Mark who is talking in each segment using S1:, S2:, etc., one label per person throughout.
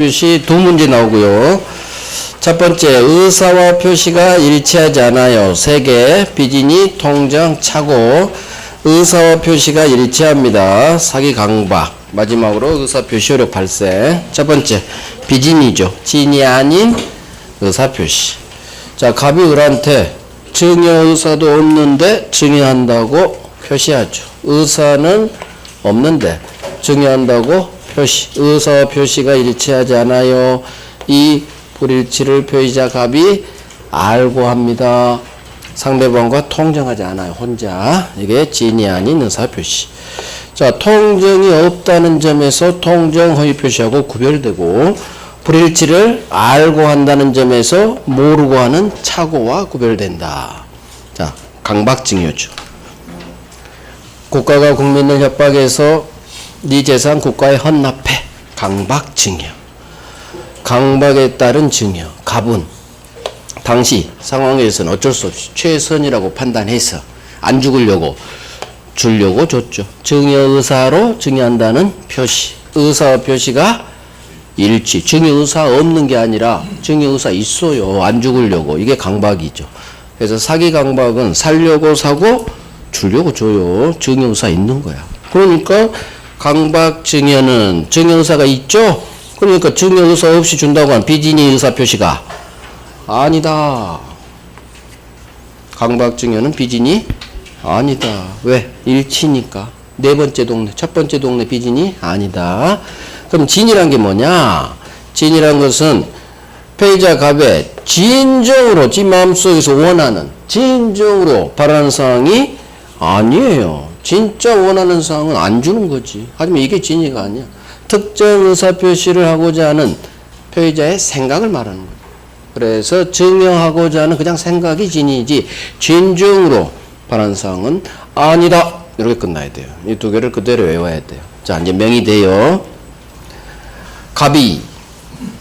S1: 표시 두 문제 나오고요. 첫 번째, 의사와 표시가 일치하지 않아요. 3개, 비진이, 통정, 착오. 의사와 표시가 일치합니다. 사기 강박. 마지막으로 의사 표시 효력 발생. 첫 번째, 비진이죠. 진이 아닌 의사 표시. 자, 갑이 을한테 증여 의사도 없는데 증여한다고 표시하죠. 의사는 없는데 증여한다고 표시. 의사와 표시가 일치하지 않아요. 이 불일치를 표의자 갑이 알고 합니다. 상대방과 통정하지 않아요. 혼자. 이게 진이 아닌 의사 표시. 자, 통정이 없다는 점에서 통정 허위 표시하고 구별되고, 불일치를 알고 한다는 점에서 모르고 하는 착오와 구별된다. 자, 강박증여죠. 국가가 국민을 협박해서 네 재산 국가에 헌납해. 강박증여. 강박에 따른 증여. 갑은 당시 상황에서는 어쩔 수 없이 최선이라고 판단해서 안 죽으려고 주려고 줬죠. 증여 의사로 증여한다는 표시. 의사와 표시가 일치. 증여 의사 없는 게 아니라 증여 의사 있어요. 안 죽으려고. 이게 강박이죠. 그래서 사기 강박은 살려고 사고 주려고 줘요. 증여 의사 있는 거야. 그러니까 강박 증여는 증여 의사가 있죠. 그러니까 증여 의사 없이 준다고 하면 비진이 의사 표시가 아니다. 강박 증여는 비진이 아니다. 왜? 일치니까. 네 번째 동네, 첫 번째 동네 비진이 아니다. 그럼 진이란 게 뭐냐? 진이란 것은 피해자 갑의 진정으로 지 마음속에서 원하는, 진정으로 바라는 사항이 아니에요. 진짜 원하는 사항은 안 주는 거지. 하지만 이게 진이가 아니야. 특정 의사 표시를 하고자 하는 피해자의 생각을 말하는 거야. 그래서 증여하고자 하는 그냥 생각이 진이지 진정으로 바라는 사항은 아니다. 이렇게 끝나야 돼요. 이 두 개를 그대로 외워야 돼요. 자, 이제 명이 돼요. 갑이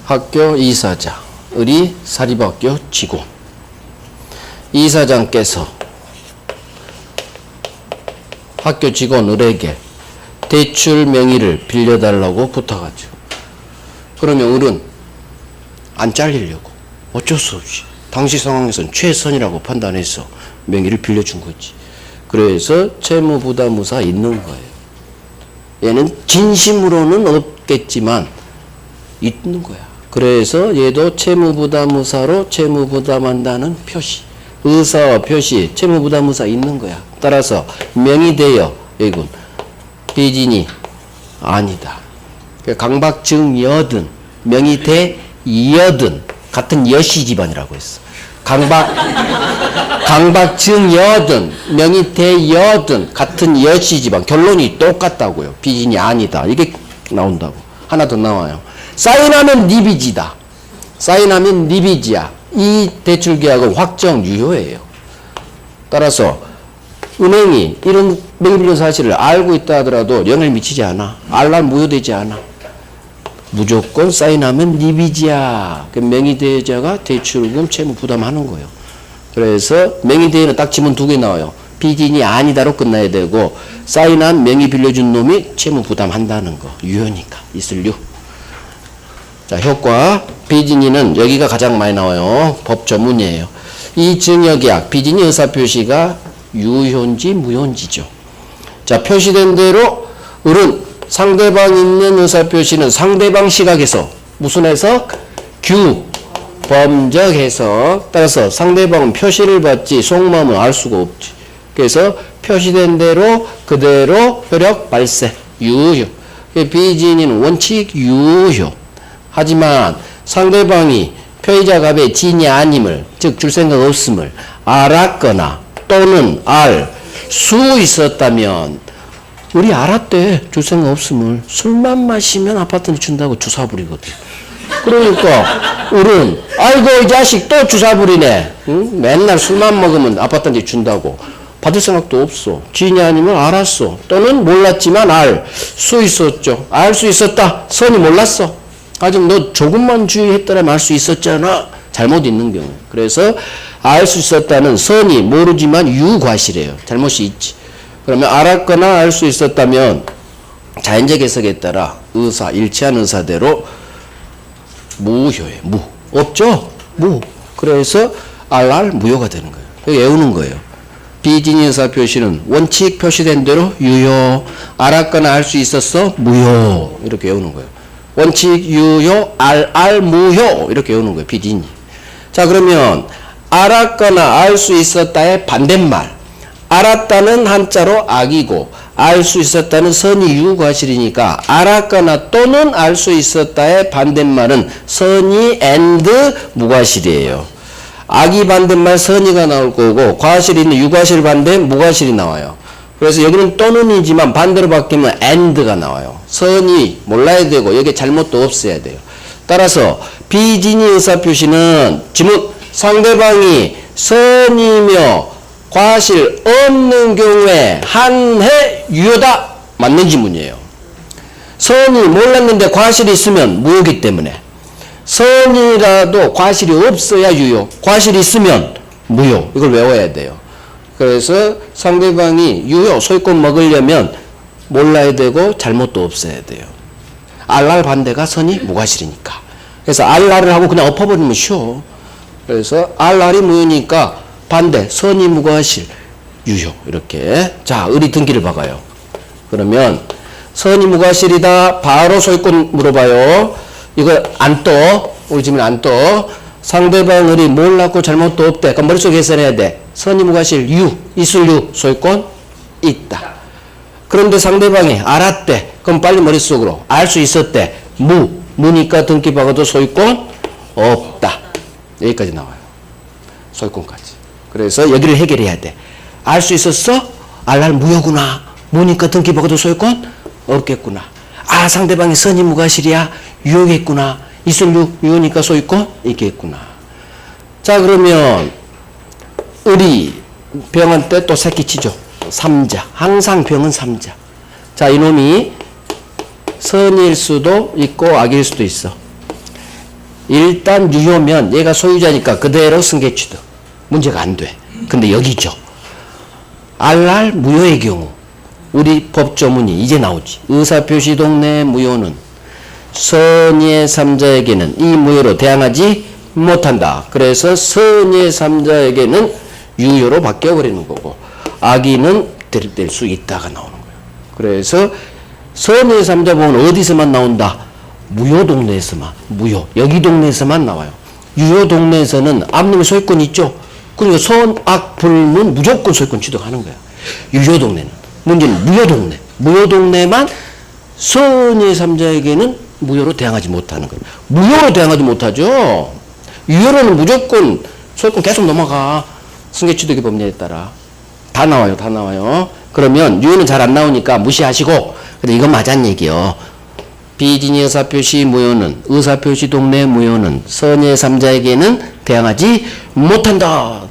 S1: 학교 이사장, 을이 사립학교 직원. 이사장께서 학교 직원 을에게 대출 명의를 빌려달라고 부탁하죠. 그러면 을은 안 잘리려고 어쩔 수 없이 당시 상황에서는 최선이라고 판단해서 명의를 빌려준 거지. 그래서 채무부담의사 있는 거예요. 얘는 진심으로는 없겠지만 있는 거야. 그래서 얘도 채무부담의사로 채무부담한다는 표시. 의사와 표시, 채무부담의사 있는 거야. 따라서 명의 되어 이건 비진이 아니다. 강박증여든 명의 대여든 같은 여시 집안이라고 했어. 강박증여든 명의 대여든 같은 여시 집안. 결론이 똑같다고요. 비진이 아니다. 이게 나온다고. 하나 더 나와요. 사인하면 네 빚이다. 사인하면 네 빚이야. 이 대출계약은 확정 유효예요. 따라서 은행이 이런 명의빌려 사실을 알고 있다 하더라도 영향을 미치지 않아. 알란 무효되지 않아. 무조건 사인하면 네 빚이야. 명의대여자가 대출금 채무 부담하는 거예요. 그래서 명의대여는 딱 지문 2개 나와요. 비진이 아니다로 끝나야 되고, 사인한 명의 빌려준 놈이 채무 부담한다는 거. 유효니까. 있을 유. 자, 효과. 비진이는 여기가 가장 많이 나와요. 법 전문이에요. 이 증여계약, 비진이 의사표시가 유효인지 무효인지죠. 자, 표시된 대로 을은 상대방 있는 의사표시는 상대방 시각에서 무슨 해석? 범적 해석. 따라서 상대방은 표시를 받지 속마음은 알 수가 없지. 그래서 표시된 대로 그대로 효력 발생. 유효. 비진이는 원칙 유효. 하지만 상대방이 피해자 갑의 진이 아님을, 즉 줄 생각 없음을 알았거나 또는 알 수 있었다면, 우리 알았대. 줄 생각 없음을. 술만 마시면 아파트는 준다고 주사 부리거든. 그러니까 을은 아이고 이 자식 또 주사 부리네. 응? 맨날 술만 먹으면 아파트는 준다고. 받을 생각도 없어. 진이 아니면 알았어. 또는 몰랐지만 알 수 있었죠. 알 수 있었다. 선이 몰랐어. 하지만 너 조금만 주의했더라면 알 수 있었잖아. 잘못 있는 경우. 그래서 알 수 있었다는 선이 모르지만 유과실이에요. 잘못이 있지. 그러면 알았거나 알 수 있었다면 자연적 해석에 따라 의사, 일치한 의사대로 무효예요. 무. 없죠? 무. 그래서 RR 무효가 되는 거예요. 여기 외우는 거예요. 비진이 의사표시는 원칙 표시된 대로 유효. 알았거나 알 수 있었어? 무효. 이렇게 외우는 거예요. 원칙 유효, RR 무효. 이렇게 외우는 거예요. 비진이. 자, 그러면 알았거나 알 수 있었다의 반대말. 알았다는 한자로 악이고 알 수 있었다는 선이 유과실이니까 알았거나 또는 알 수 있었다의 반대말은 선이 and 무과실이에요. 악이 반대말 선이가 나올 거고 과실이 있는 유과실 반대 무과실이 나와요. 그래서 여기는 또는이지만 반대로 바뀌면 and가 나와요. 선이 몰라야 되고 여기 잘못도 없어야 돼요. 따라서 비진이 의사표시는 지문 상대방이 선이며 과실 없는 경우에 한해 유효다. 맞는 지문이에요. 선이 몰랐는데 과실이 있으면 무효기 때문에 선이라도 과실이 없어야 유효. 과실이 있으면 무효. 이걸 외워야 돼요. 그래서 상대방이 유효 소유권 먹으려면 몰라야 되고 잘못도 없어야 돼요. RR 반대가 선이 무과실이니까. 그래서 RR을 하고 그냥 엎어버리면 쉬워. 그래서 RR이 무효니까 반대 선이 무과실 유효. 이렇게. 자, 의리 등기를 박아요. 그러면 선이 무과실이다. 바로 소유권 물어봐요. 이거 안 떠. 우리 지금 안 떠. 상대방 의리 몰랐고 잘못도 없대. 그럼 머릿속에 계산해야 돼. 선이 무과실 유. 있을 유. 소유권 있다. 그런데 상대방이 알았대. 그럼 빨리 머릿속으로 알 수 있었대. 무. 무니까 등기 박아도 소유권 없다. 여기까지 나와요. 소유권까지. 그래서 여기를 해결해야 돼. 알 수 있었어? RR 무효구나. 무니까 등기 박아도 소유권 없겠구나. 아, 상대방이 선이 무과실이야. 유효겠구나. 있을 유효니까 소유권 있겠구나. 자, 그러면 우리 병한테 또 새끼치죠. 3자. 항상 병은 3자. 자, 이놈이 선일 수도 있고 악일 수도 있어. 일단 유효면 얘가 소유자니까 그대로 승계 취득. 문제가 안 돼. 근데 여기죠. RR 무효의 경우 우리 법조문이 이제 나오지. 의사표시 동네 무효는 선의의 3자에게는 이 무효로 대항하지 못한다. 그래서 선의의 3자에게는 유효로 바뀌어버리는 거고 악의는 될 수 있다가 나오는 거예요. 그래서 선의의 3자 보면 어디서만 나온다? 무효 동네에서만. 무효. 여기 동네에서만 나와요. 유효 동네에서는 앞놈의 소유권 있죠? 그러니까 선악 불문 무조건 소유권 취득하는 거야. 유효 동네는. 문제는 무효 동네. 무효 동네만 선의의 3자에게는 무효로 대항하지 못하는 거예요. 무효로 대항하지 못하죠. 유효로는 무조건 소유권 계속 넘어가. 승계취득의 법률에 따라. 다 나와요. 다 나와요. 그러면 유효는 잘 안 나오니까 무시하시고 근데 이건 맞은 얘기요. 비진이 의사표시 무효는 의사표시 동네 무효는 선의 3자에게는 대항하지 못한다.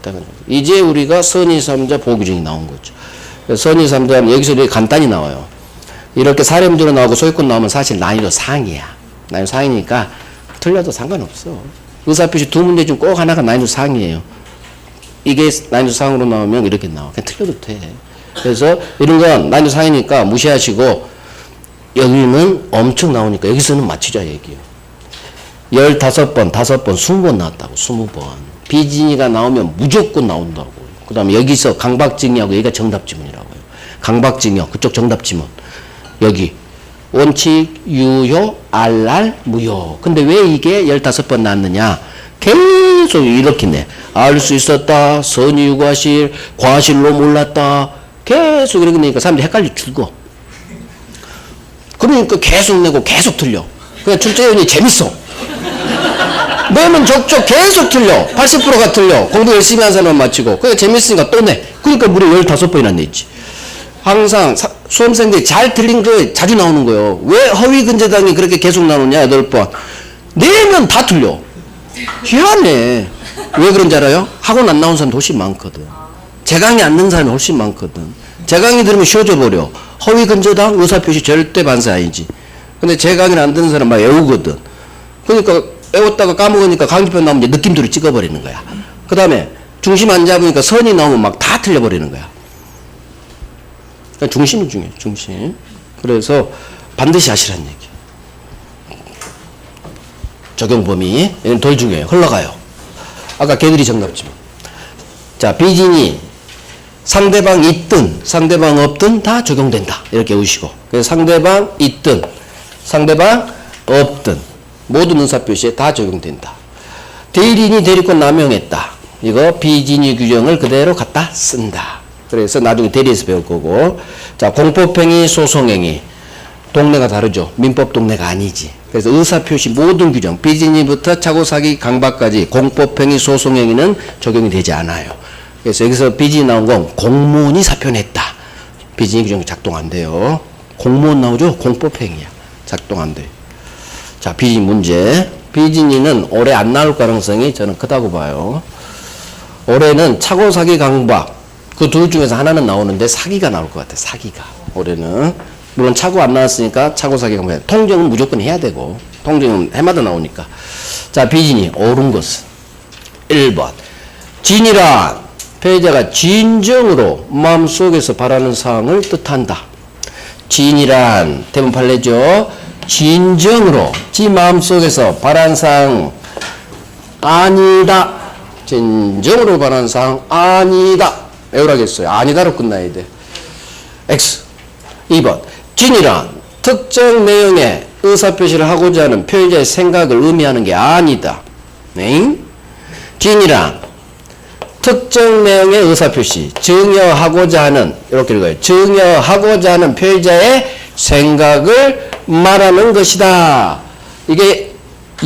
S1: 이제 우리가 선의 3자 보호규정이 나온 거죠. 선의 3자는 여기서 이렇게 간단히 나와요. 이렇게 사례문제로 나오고 소유권 나오면 사실 난이도 상이야. 난이도 상이니까 틀려도 상관없어. 의사표시 두 문제 중 꼭 하나가 난이도 상이에요. 이게 난이도 상으로 나오면 이렇게 나와. 그냥 틀려도 돼. 그래서 이런 건 난이도 상이니까 무시하시고 여기는 엄청 나오니까 여기서는 맞추자 얘기예요. 15번, 5번, 20번 나왔다고. 20번. 비진이가 나오면 무조건 나온다고. 그 다음에 여기서 강박증이하고 여기가 정답지문이라고요. 강박증이요. 그쪽 정답지문. 여기 원칙, 유효, RR, 무효. 근데 왜 이게 15번 나왔느냐? 계속 이렇게 내. 알 수 있었다. 선의 유과실, 과실로 몰랐다. 계속 이렇게 내니까 사람들이 헷갈려 죽어. 그러니까 계속 내고 계속 틀려. 그냥 출제위원이 재밌어. 내면 적적 계속 틀려. 80%가 틀려. 공부 열심히 한 사람만 맞히고. 그러니까 재밌으니까 또 내. 그러니까 무려 15번이나 냈지. 항상 수험생들이 잘 틀린 거 자주 나오는 거예요. 왜 허위근저당이 그렇게 계속 나오냐? 8번. 내면 다 틀려. 희한해. 왜 그런지 알아요? 학원 안 나온 사람도 훨씬 많거든. 제 강의 안 듣는 사람이 훨씬 많거든. 제 강의 들으면 쉬워져 버려. 허위근저당 의사표시 절대 반사 아니지. 근데 제 강의를 안 듣는 사람 막 외우거든. 그러니까 외웠다가 까먹으니까 강의편 나오면 이제 느낌대로 찍어버리는 거야. 그 다음에 중심 안 잡으니까 선이 나오면 막 다 틀려버리는 거야. 그러니까 중심이 중요해. 중심. 그래서 반드시 하시라는 얘기. 적용 범위. 이건 덜 중요해요. 흘러가요. 아까 걔들이 정답지만. 자, 비진이 상대방 있든 상대방 없든 다 적용된다. 이렇게 우시고. 그래서 상대방 있든 상대방 없든 모든 의사표시에 다 적용된다. 대리인이 대리권 남용했다. 이거 비진위 규정을 그대로 갖다 쓴다. 그래서 나중에 대리에서 배울 거고. 자, 공법행위, 소송행위. 동네가 다르죠. 민법 동네가 아니지. 그래서 의사표시 모든 규정, 비진위부터 차고사기, 강박까지 공법행위, 소송행위는 적용이 되지 않아요. 그래서 여기서 비진이 나온 건 공무원이 사표냈다. 비진위 규정 작동 안 돼요. 공무원 나오죠? 공법행위야. 작동 안 돼요. 자, 비진위 문제. 비진위는 올해 안 나올 가능성이 저는 크다고 봐요. 올해는 차고사기, 강박 그 둘 중에서 하나는 나오는데 사기가 나올 것 같아. 사기가 올해는. 물론 차고 안 나왔으니까 차고사기, 강박. 통정은 무조건 해야 되고 통정은 해마다 나오니까. 자, 비진위 옳은 것은 1번 진이란 피해자가 진정으로 마음속에서 바라는 사항을 뜻한다. 진이란 대부분 판례죠. 진정으로 지 마음속에서 바라는 사항 아니다. 진정으로 바라는 사항 아니다. 외우라겠어요. 아니다로 끝나야 돼. X. 2번 진이란 특정 내용의 의사표시를 하고자 하는 피해자의 생각을 의미하는 게 아니다. 네? 진이란 특정 내용의 의사표시, 증여하고자 하는, 이렇게 읽어요. 증여하고자 하는 피해자의 생각을 말하는 것이다. 이게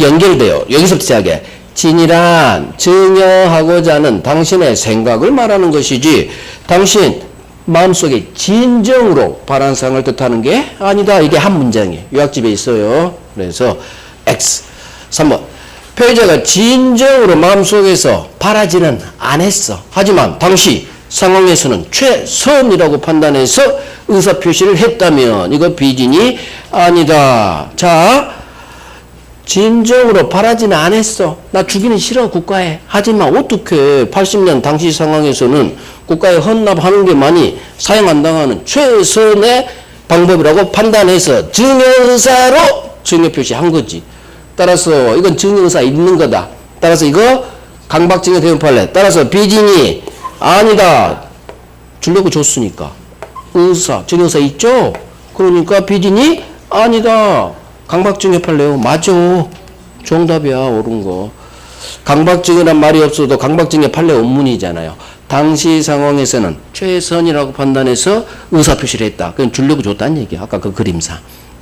S1: 연결돼요. 여기서부터 시작해. 진이란 증여하고자 하는 당신의 생각을 말하는 것이지, 당신 마음속에 진정으로 바라는 사항을 뜻하는 게 아니다. 이게 한 문장이에요. 요약집에 있어요. 그래서 X. 3번. 피해자가 진정으로 마음속에서 바라지는 않았어. 하지만 당시 상황에서는 최선이라고 판단해서 의사표시를 했다면 이거 비진이 아니다. 자, 진정으로 바라지는 않았어. 나 죽이는 싫어 국가에. 하지만 어떻게 80년 당시 상황에서는 국가에 헌납하는 게 많이 사용 안 당하는 최선의 방법이라고 판단해서 증여의사로 증여표시한 거지. 따라서 이건 증여의사 있는 거다. 따라서 이거 강박증여 대응 판례. 따라서 비진이 아니다. 주려고 줬으니까. 의사, 증여의사 있죠? 그러니까 비진이 아니다. 강박증여 판례요. 맞아. 정답이야. 옳은 거. 강박증여란 말이 없어도 강박증여 판례 원문이잖아요. 당시 상황에서는 최선이라고 판단해서 의사표시를 했다. 그건 주려고 줬다는 얘기야. 아까 그 그림상.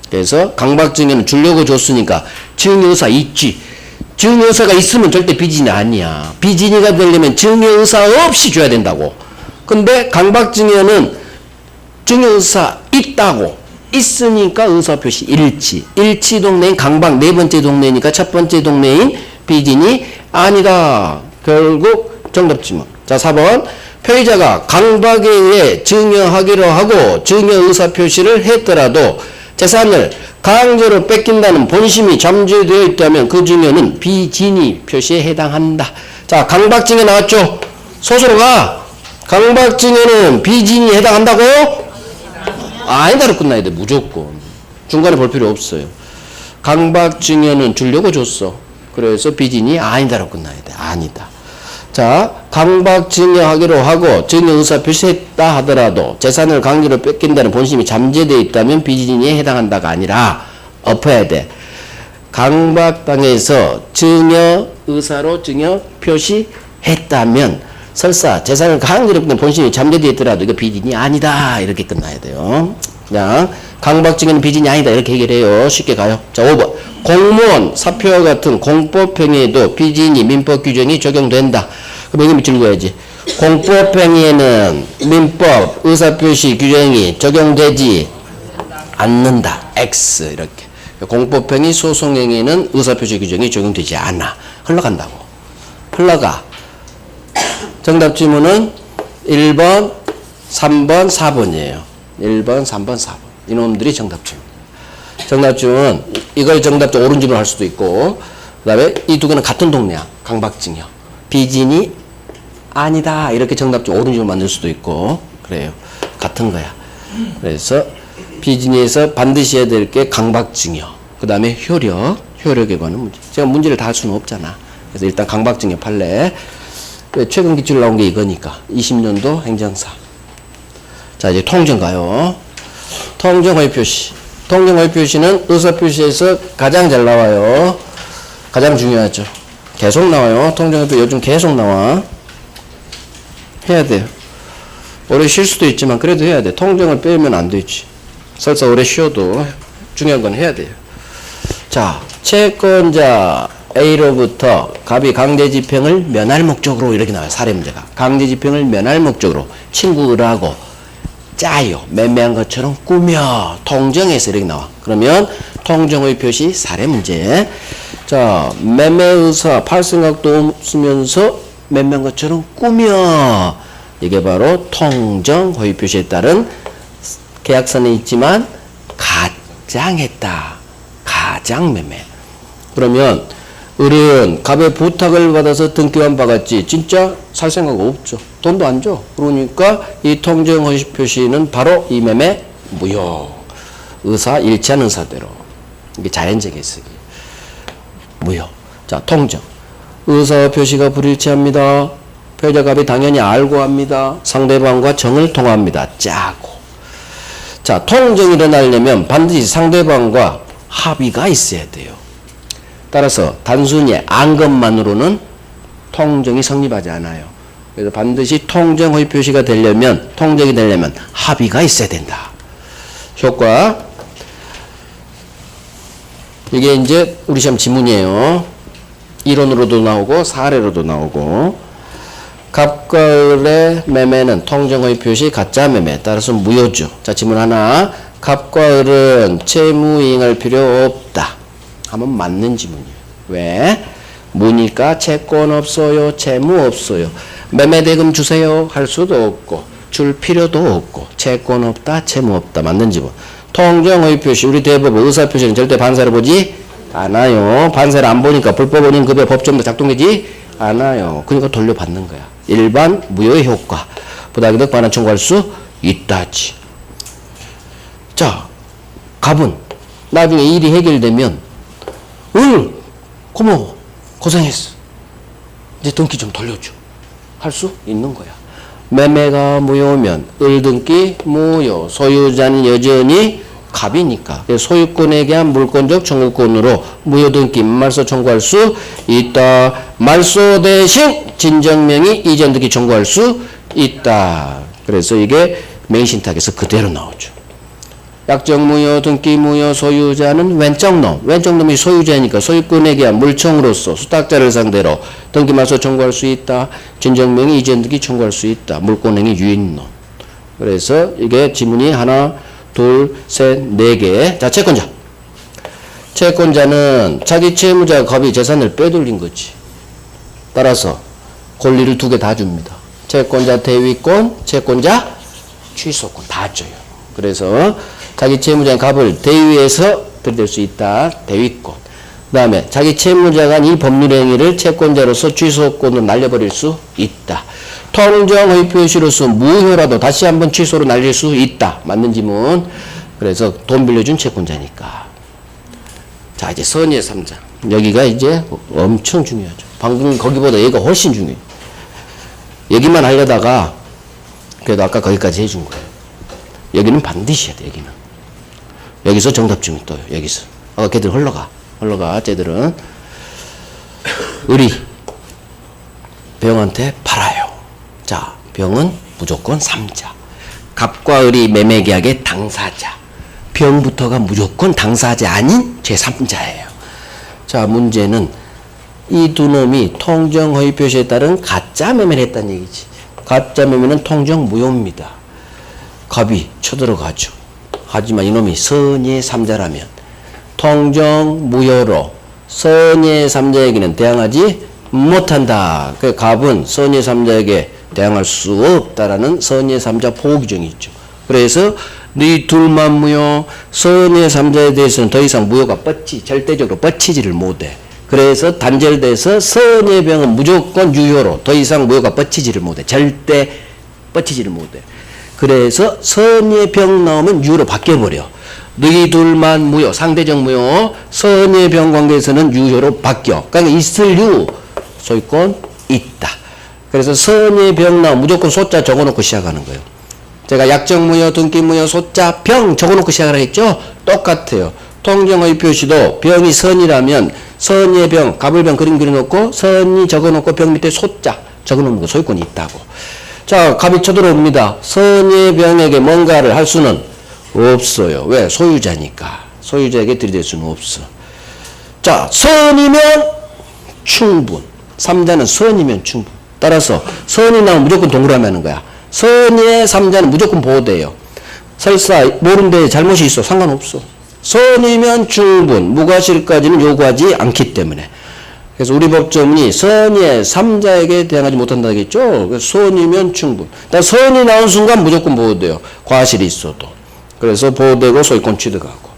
S1: 그래서 강박증여는 주려고 줬으니까 증여의사 있지. 증여의사가 있으면 절대 비진이 아니야. 비진이가 되려면 증여의사 없이 줘야 된다고. 근데 강박증여는 증여의사 있다고. 있으니까 의사표시 일치. 일치 동네인 강박 네 번째 동네니까 첫 번째 동네인 비진이 아니다. 결국 정답지문. 자, 4번. 피해자가 강박에 의해 증여하기로 하고 증여 의사표시를 했더라도 재산을 강제로 뺏긴다는 본심이 잠재되어 있다면 그 증여는 비진위 표시에 해당한다. 자, 강박증여 나왔죠? 소수로 가. 강박증여는 비진위에 해당한다고? 아니다로 끝나야 돼. 무조건. 중간에 볼 필요 없어요. 강박증여는 주려고 줬어. 그래서 비진이 아니다로 끝나야 돼. 아니다. 자, 강박증여하기로 하고 증여 의사 표시했다 하더라도 재산을 강제로 뺏긴다는 본심이 잠재되어 있다면 비진위에 해당한다가 아니라 엎어야 돼. 강박당해서 증여 의사로 증여 표시했다면 설사 재산을 강제로 뺏기는 본심이 잠재되어 있더라도 이거 비진이 아니다. 이렇게 끝나야 돼요. 그냥 강박증여는 비진이 아니다. 이렇게 해결해요. 쉽게 가요. 자, 5번. 공무원 사표와 같은 공법행위에도 비진위 민법 규정이 적용된다. 그럼 여기 밑줄 그어야지. 공법행위에는 민법 의사표시 규정이 적용되지 않는다. X. 이렇게. 공법행위 소송행위는 의사표시 규정이 적용되지 않아. 흘러간다고. 흘러가. 정답 지문은 1번, 3번, 4번이에요. 1번, 3번, 4번. 이놈들이 정답 지문. 정답 지문은 이걸 정답적 옳은 지문을 할 수도 있고, 그 다음에 이 두 개는 같은 동네야. 강박증여. 비진이 아니다. 이렇게 정답적 옳은 지문을 만들 수도 있고, 그래요. 같은 거야. 그래서 비진이에서 반드시 해야 될 게 강박증여. 그 다음에 효력. 효력에 관한 문제. 제가 문제를 다 할 수는 없잖아. 그래서 일단 강박증의 판례. 최근 기출 나온 게 이거니까. 20년도 행정사. 자, 이제 통정 가요. 통정 허위 표시. 통정 허위 표시는 의사 표시에서 가장 잘 나와요. 가장 중요하죠. 계속 나와요. 통정 허위 표시 요즘 계속 나와. 해야 돼요. 오래 쉴 수도 있지만 그래도 해야 돼. 통정을 빼면 안 되지. 설사 오래 쉬어도 중요한 건 해야 돼요. 자, 채권자 A로부터 갑이 강제집행을 면할 목적으로 이렇게 나와요. 사례 문제가. 강제집행을 면할 목적으로 친구라고 짜요. 매매한 것처럼 꾸며 통정해서 이렇게 나와. 그러면 통정의 표시 사례 문제. 자, 매매의사 팔 생각도 없으면서 매매한 것처럼 꾸며. 이게 바로 통정 허위 표시에 따른 계약서는 있지만 가장했다. 가장 매매. 그러면 을은 갑의 부탁을 받아서 등기관 박았지 진짜 살 생각 없죠. 돈도 안 줘. 그러니까 이 통정 허위 표시는 바로 이 매매 무효. 의사 일치한 의사대로. 이게 자연적 해석이. 무효. 자, 통정. 의사 표시가 불일치합니다. 패자갑이 당연히 알고 합니다. 상대방과 정을 통합니다. 짜고. 자, 통정이 일어나려면 반드시 상대방과 합의가 있어야 돼요. 따라서 단순히 안 것만으로는 통정이 성립하지 않아요. 그래서 반드시 통정 허위 표시가 되려면, 통정이 되려면 합의가 있어야 된다. 효과. 이게 이제 우리 시험 지문이에요. 이론으로도 나오고 사례로도 나오고. 갑과 을의 매매는 통정 허위 표시 가짜 매매. 따라서 무효죠. 자, 지문 하나. 갑과 을은 채무 이행할 필요 없다. 하면 맞는 지문이에요. 왜? 무니까 채권 없어요. 채무 없어요. 매매 대금 주세요. 할 수도 없고 줄 필요도 없고 채권 없다. 채무 없다. 맞는 지문. 통정 허위 표시. 우리 대법원 의사 표시는 절대 반사를 보지 않아요. 반사를 안 보니까 불법 원인급여 법정도 작동되지 않아요. 그러니까 돌려받는 거야. 일반 무효의 효과. 부당이득 반환 청구할 수 있다지. 자, 갑은 나중에 일이 해결되면 고마워. 고생했어. 이제 등기 좀 돌려줘. 할 수 있는 거야. 매매가 무효면 을등기 무효. 소유자는 여전히 갑이니까. 소유권에 대한 물권적 청구권으로 무효등기 말소 청구할 수 있다. 말소 대신 진정명의 이전 등기 청구할 수 있다. 그래서 이게 맹신탁에서 그대로 나오죠. 약정 무효, 등기 무효, 소유자는 왼쪽 놈. 왼쪽 놈이 소유자니까 소유권에 대한 물청으로서 수탁자를 상대로 등기 말소 청구할 수 있다. 진정명의 이전 등기 청구할 수 있다. 물권행위 유인놈. 그래서 이게 지문이 하나, 둘, 셋, 네 개. 자, 채권자. 채권자는 자기 채무자 갑이 재산을 빼돌린 거지. 따라서 권리를 두 개 다 줍니다. 채권자 대위권, 채권자 취소권 다 줘요. 그래서 자기 채무자인 갑을 대위에서 들여댈 수 있다. 대위권. 그 다음에 자기 채무자가 이 법률 행위를 채권자로서 취소권으로 날려버릴 수 있다. 통정 허위 표시로서 무효라도 다시 한번 취소로 날릴 수 있다. 맞는 지문. 그래서 돈 빌려준 채권자니까. 자, 이제 선의의 3자. 여기가 이제 엄청 중요하죠. 방금 거기보다 얘가 훨씬 중요해요. 얘기만 하려다가 그래도 아까 거기까지 해준 거예요. 여기는 반드시 해야 돼. 여기는. 여기서 정답증이 떠요. 여기서. 아까 걔들 흘러가. 쟤들은 을이 병한테 팔아요. 자, 병은 무조건 3자. 갑과 을이 매매계약의 당사자. 병부터가 무조건 당사자 아닌 제3자예요. 자, 문제는 이 두 놈이 통정 허위 표시에 따른 가짜 매매를 했다는 얘기지. 가짜 매매는 통정 무효입니다. 갑이 쳐들어가죠. 하지만 이놈이 선의의 3자라면 통정 무효로 선의의 3자에게는 대항하지 못한다. 그 갑은 선의의 3자에게 대항할 수 없다라는 선의의 3자 보호규정이 있죠. 그래서 네 둘만 무효, 선의의 3자에 대해서는 더 이상 무효가 절대적으로 뻗치지를 못해. 그래서 단절돼서 선의의 병은 무조건 유효로 더 이상 무효가 뻗치지를 못해. 절대 뻗치지를 못해. 그래서 선의의 병 나오면 유효로 바뀌어버려. 너희둘만 무효, 상대적 무효. 선의 병 관계에서는 유효로 바뀌어. 그러니까 있을 유, 소유권 있다. 그래서 선의 병 나오면 무조건 소자 적어놓고 시작하는 거예요. 제가 약정 무효, 등기 무효, 소자, 병 적어놓고 시작을 했죠? 똑같아요. 통정의 표시도 병이 선이라면 선의 병, 갑을병 그림 그려놓고 선이 적어놓고 병 밑에 소자 적어놓는 거 소유권이 있다고. 자, 갑이 쳐들어옵니다. 선의 병에게 뭔가를 할 수는 없어요. 왜? 소유자니까. 소유자에게 들이댈 수는 없어. 자, 선이면 충분. 3자는 선이면 충분. 따라서 선이 나오면 무조건 동그라미 하는 거야. 선의 3자는 무조건 보호돼요. 설사 모른데 잘못이 있어. 상관없어. 선이면 충분. 무과실까지는 요구하지 않기 때문에. 그래서 우리 법조문이 선의 3자에게 대항하지 못한다 하겠죠. 그래서 선이면 충분. 선이 나온 순간 무조건 보호돼요. 과실이 있어도. 그래서 보호되고 소유권 취득하고.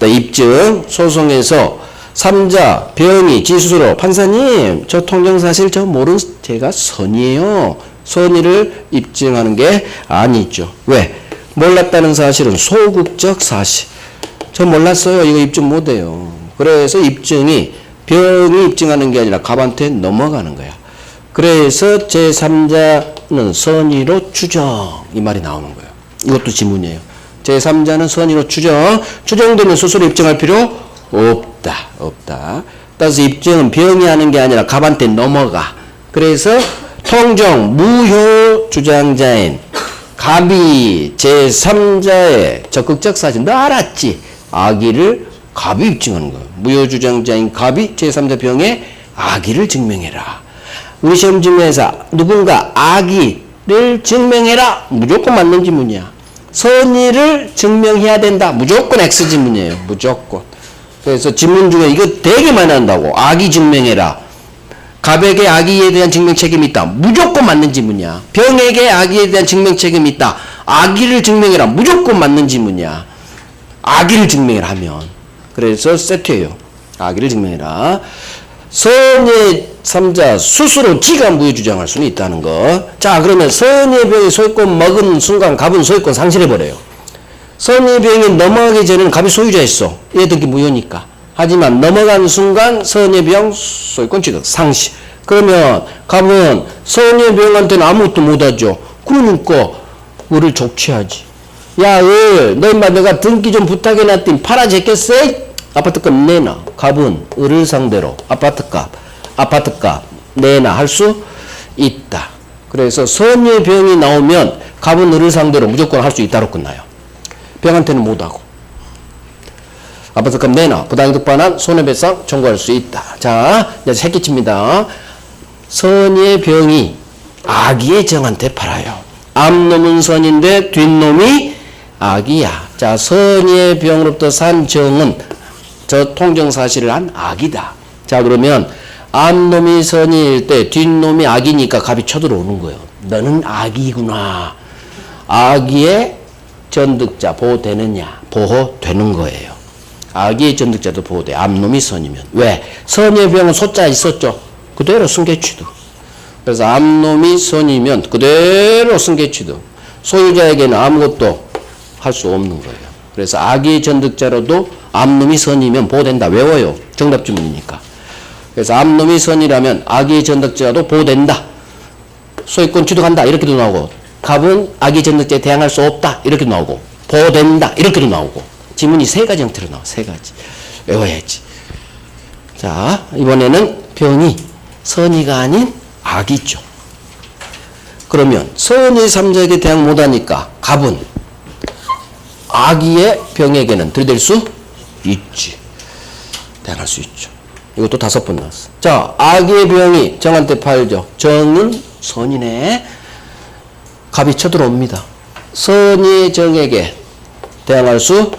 S1: 입증, 소송에서 3자, 병이 지수로 판사님 저 통정사실 저 모르는 제가 선이에요. 선의를 입증하는 게 아니죠. 왜? 몰랐다는 사실은 소극적 사실. 저 몰랐어요. 이거 입증 못해요. 그래서 입증이 병이 입증하는 게 아니라 갑한테 넘어가는 거야. 그래서 제3자는 선의로 추정 이 말이 나오는 거예요. 이것도 지문이에요. 제3자는 선의로 추정되면 스스로 입증할 필요 없다. 따라서 입증은 병이 하는 게 아니라 갑한테 넘어가. 그래서 통정 무효 주장자인 갑이 제3자의 적극적 사실 너 알았지? 악의를 갑이 입증하는 거예요. 무효 주장자인 갑이 제3자 병의 악의를 증명해라. 우리 시험 지문에서 누군가 악의를 증명해라. 무조건 맞는 지문이야. 선의를 증명해야 된다. 무조건 X 지문이에요. 무조건. 그래서 지문 중에 이거 되게 많이 한다고. 악의 증명해라. 갑에게 악의에 대한 증명 책임이 있다. 무조건 맞는 지문이야. 병에게 악의에 대한 증명 책임이 있다. 악의를 증명해라. 무조건 맞는 지문이야. 악의를 증명해라 하면. 그래서 세트예요. 악의를 증명해라. 선의 3자 스스로 지가 무효 주장할 수는 있다는 거. 자, 그러면 선의 병이 소유권 먹은 순간 갑은 소유권 상실해버려요. 선의 병이 넘어가기 전에는 갑이 소유자였어. 얘들이 무효니까. 하지만 넘어간 순간 선의 병 소유권 취득 상실. 그러면 갑은 선의 병한테는 아무것도 못하죠. 그러니까 을을 족치하지. 야, 너 임마 내가 등기 좀 부탁해놨더니 팔아제겠어? 아파트값 내놔. 갑은 을을 상대로 아파트값 내놔 할 수 있다. 그래서 선의 병이 나오면 갑은 을을 상대로 무조건 할 수 있다로 끝나요. 병한테는 못하고. 아파트값 내놔. 부당이득 반환 손해배상 청구할 수 있다. 자, 이제 새끼칩니다. 선의 병이 악의의 정한테 팔아요. 앞놈은 선인데 뒷놈이 악이야. 자, 선의 병으로부터 산 정은 저 통정사실을 한 악이다. 자, 그러면 앞놈이 선일 때 뒷놈이 악이니까 갑이 쳐들어오는 거예요. 너는 악이구나. 악의의 전득자 보호되느냐? 보호되는 거예요. 악의의 전득자도 보호돼. 앞놈이 선이면. 왜? 선의 병은 소자 있었죠. 그대로 승계취득. 그래서 앞놈이 선이면 그대로 승계취득. 소유자에게는 아무것도 할 수 없는 거예요. 그래서 악의의 전득자로도 앞놈이 선이면 보호된다. 외워요. 정답 지문이니까. 그래서 앞놈이 선이라면 악의의 전득자도 보호된다. 소유권 취득한다. 이렇게도 나오고, 갑은 악의의 전득자에 대항할 수 없다. 이렇게도 나오고, 보호된다. 이렇게도 나오고. 지문이 세 가지 형태로 나와. 세 가지. 외워야지. 자, 이번에는 병이 선의가 아닌 악이죠. 그러면 선의 3자에게 대항 못하니까 갑은 악의의 병에게는 들이댈 수 있지. 대항할 수 있죠. 이것도 5번 나왔어. 자, 악의의 병이 정한테 팔죠. 정은 선이네. 갑이 쳐들어옵니다. 선의 정에게 대항할 수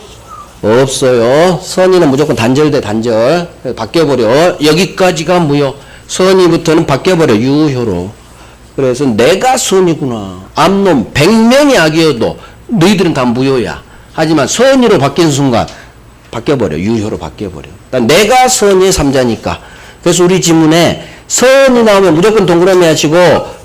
S1: 없어요. 선의는 무조건 단절돼. 단절. 바뀌어버려. 여기까지가 무효. 선의부터는 바뀌어버려. 유효로. 그래서 내가 선이구나. 앞놈 100명이 악이어도 너희들은 다 무효야. 하지만 선의로 바뀐 순간 바뀌어버려. 유효로 바뀌어버려. 그러니까 내가 선의의 3자니까. 그래서 우리 지문에 선이 나오면 무조건 동그라미 하시고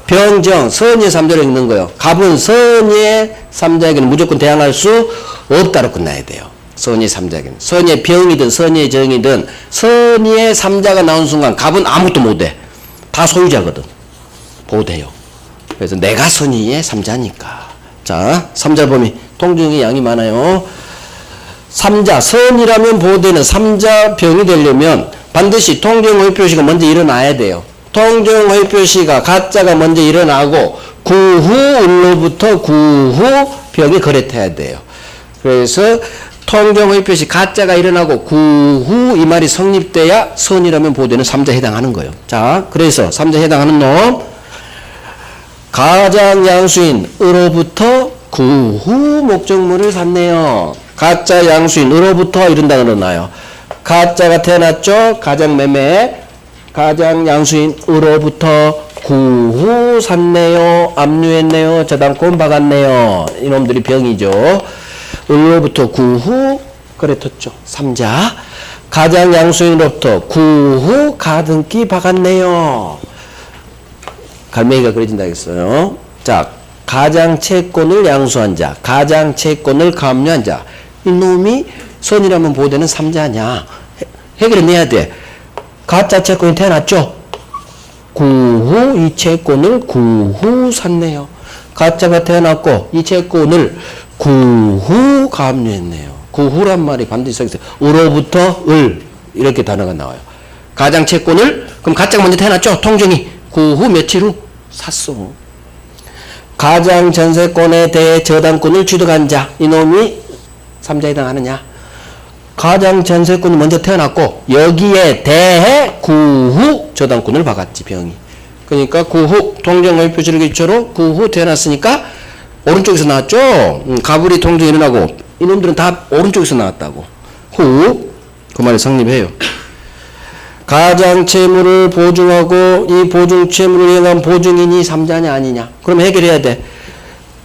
S1: 병정 선의의 3자로 읽는 거예요. 갑은 선의의 3자에게는 무조건 대항할 수 없다로 끝나야 돼요. 선의 삼자에게는. 선의 병이든 선의 정이든 선의 삼자가 나온 순간 갑은 아무것도 못해. 다 소유자거든. 보호돼요. 그래서 내가 선의의 삼자니까. 자, 삼자 범위. 통정의 양이 많아요. 삼자, 선이라면 보호되는 삼자 병이 되려면 반드시 통정의 표시가 먼저 일어나야 돼요. 통정의 표시가 가짜가 먼저 일어나고 그 후 을로부터 그 후 병이 거래돼야 돼요. 그래서 통정의 표시 가짜가 일어나고 그 후 이 말이 성립돼야 선이라면 보호되는 삼자에 해당하는 거예요. 자, 그래서 삼자에 해당하는 놈 가장 양수인 으로부터 그 후 목적물을 샀네요. 가짜 양수인 으로부터 이런 단어로 나요. 가짜가 태어났죠. 가장 매매 가장 양수인 으로부터 그 후 샀네요. 압류했네요. 저당권 박았네요. 이놈들이 병이죠. 을로부터 그 후 그랬었죠. 삼자 가장 양수인으로부터 그 후 가등기 박았네요. 갈매기가 그려진다 했어요. 자, 가장 채권을 양수한 자, 가장 채권을 감류한 자. 이놈이 선이라면 보호되는 삼자냐. 해결해내야 돼. 가짜 채권이 태어났죠. 그 후 이 채권을 그 후 샀네요. 가짜가 태어났고 이 채권을 그 후 감류했네요. 그 후란 말이 반드시 써있어요. 으로부터 을 이렇게 단어가 나와요. 가장 채권을 그럼 가짜가 먼저 태어났죠. 통정이 그 후 며칠 후 샀어. 가장 전세권에 대해 저당권을 취득한 자 이놈이 삼자에 해당하느냐. 가장 전세권이 먼저 태어났고 여기에 대해 그 후 저당권을 박았지 병이. 그러니까 그 후 통정의 표시를 기초로 그 후 태어났으니까 오른쪽에서 나왔죠. 가불이 통정이 일어나고 이놈들은 다 오른쪽에서 나왔다고. 후 그 말이 성립해요. 가장 채무를 보증하고 이 보증 채무를 이행한 보증인이 삼자냐 아니냐. 그럼 해결해야 돼.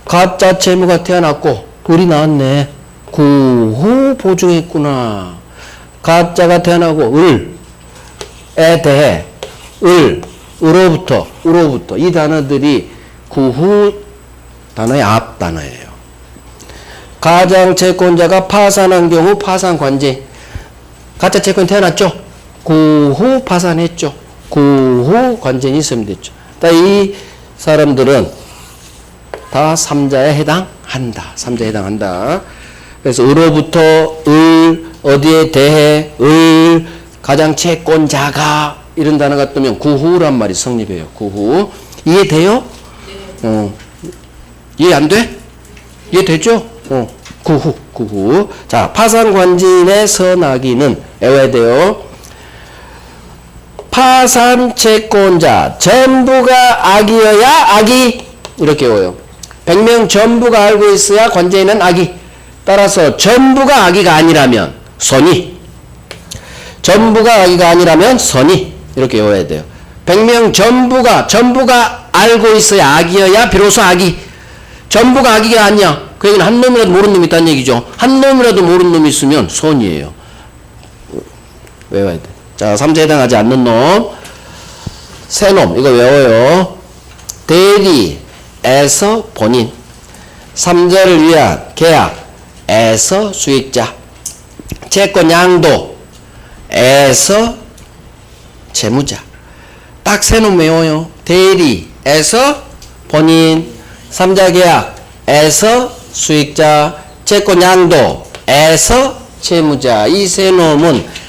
S1: 가짜 채무가 태어났고 을이 나왔네. 그 후 보증했구나. 가짜가 태어나고 을에 대해 으로부터 이 단어들이 그 후 단어의 앞 단어예요. 가장 채권자가 파산한 경우 파산관제. 가짜 채권 태어났죠. 그 후 파산했죠. 그 후 관제인이 있으면 됐죠. 이 사람들은 다 삼자에 해당한다. 삼자에 해당한다. 그래서 으로부터 어디에 대해 가장 채권자가 이런 단어가 뜨면 그 후란 말이 성립해요. 그 후. 이해돼요? 이해 안 돼? 이해되죠? 그 후. 자, 파산관진의 선악인은 외워야 돼요. 파산 채권자 전부가 악이어야 악이 이렇게 외워요. 100명 전부가 알고 있어야 관제인은 악이. 따라서 전부가 악이가 아니라면 선이. 전부가 악이가 아니라면 선이. 이렇게 외워야 돼요. 100명 전부가 알고 있어야 악이어야 비로소 악이. 전부가 악이가 아니야. 그 얘기는 한 놈이라도 모르는 놈이 있다는 얘기죠. 한 놈이라도 모르는 놈이 있으면 선이에요. 외워야 돼. 자, 삼자에 해당하지 않는 놈. 세 놈. 이거 외워요. 대리에서 본인. 삼자를 위한 계약에서 수익자. 채권 양도에서 채무자. 딱 세 놈 외워요. 대리에서 본인. 삼자 계약에서 수익자. 채권 양도에서 채무자. 이 세 놈은